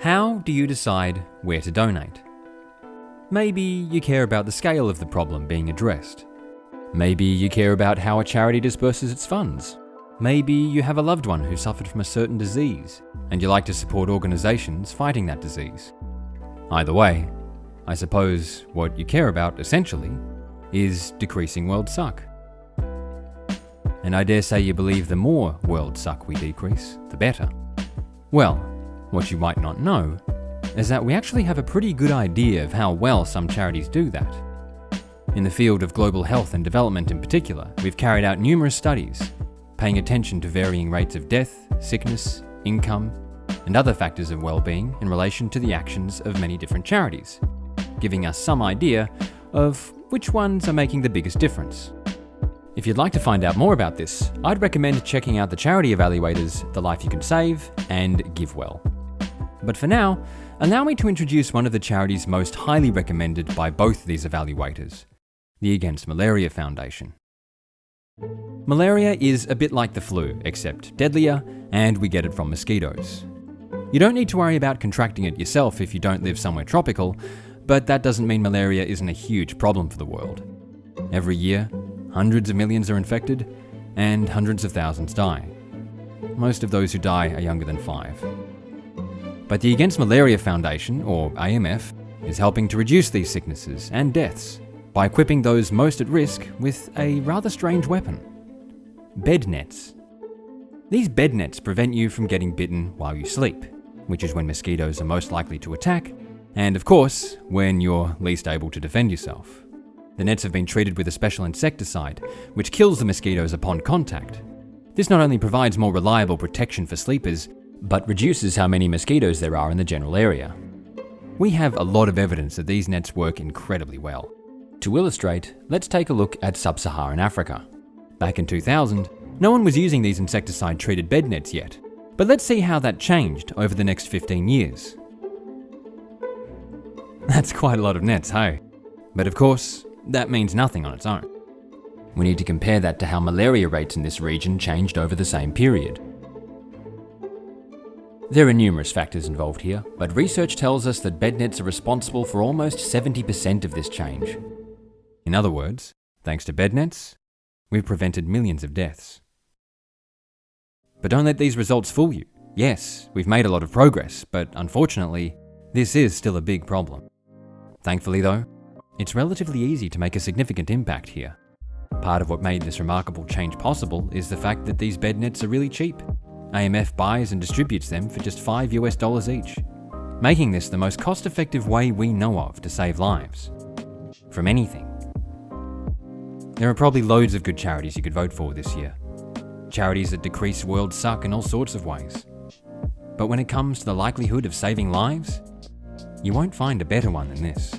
How do you decide where to donate? Maybe you care about the scale of the problem being addressed. Maybe you care about how a charity disperses its funds. Maybe you have a loved one who suffered from a certain disease, and you like to support organisations fighting that disease. Either way, I suppose what you care about, essentially, is decreasing world suck. And I dare say you believe the more world suck we decrease, the better. Well, what you might not know is that we actually have a pretty good idea of how well some charities do that. In the field of global health and development in particular, we've carried out numerous studies, paying attention to varying rates of death, sickness, income, and other factors of well-being in relation to the actions of many different charities, giving us some idea of which ones are making the biggest difference. If you'd like to find out more about this, I'd recommend checking out the charity evaluators The Life You Can Save and GiveWell. But for now, allow me to introduce one of the charities most highly recommended by both these evaluators, the Against Malaria Foundation. Malaria is a bit like the flu, except deadlier, and we get it from mosquitoes. You don't need to worry about contracting it yourself if you don't live somewhere tropical, but that doesn't mean malaria isn't a huge problem for the world. Every year, hundreds of millions are infected, and hundreds of thousands die. Most of those who die are younger than 5. But the Against Malaria Foundation, or AMF, is helping to reduce these sicknesses and deaths by equipping those most at risk with a rather strange weapon: bed nets. These bed nets prevent you from getting bitten while you sleep, which is when mosquitoes are most likely to attack, and of course, when you're least able to defend yourself. The nets have been treated with a special insecticide, which kills the mosquitoes upon contact. This not only provides more reliable protection for sleepers, but reduces how many mosquitoes there are in the general area. We have a lot of evidence that these nets work incredibly well. To illustrate, let's take a look at sub-Saharan Africa. Back in 2000, no one was using these insecticide-treated bed nets yet, but let's see how that changed over the next 15 years. That's quite a lot of nets, hey? But of course, that means nothing on its own. We need to compare that to how malaria rates in this region changed over the same period. There are numerous factors involved here, but research tells us that bed nets are responsible for almost 70% of this change. In other words, thanks to bed nets, we've prevented millions of deaths. But don't let these results fool you. Yes, we've made a lot of progress, but unfortunately, this is still a big problem. Thankfully though, it's relatively easy to make a significant impact here. Part of what made this remarkable change possible is the fact that these bed nets are really cheap. AMF buys and distributes them for just $5 each, making this the most cost-effective way we know of to save lives. From anything. There are probably loads of good charities you could vote for this year. Charities that decrease world suck in all sorts of ways. But when it comes to the likelihood of saving lives, you won't find a better one than this.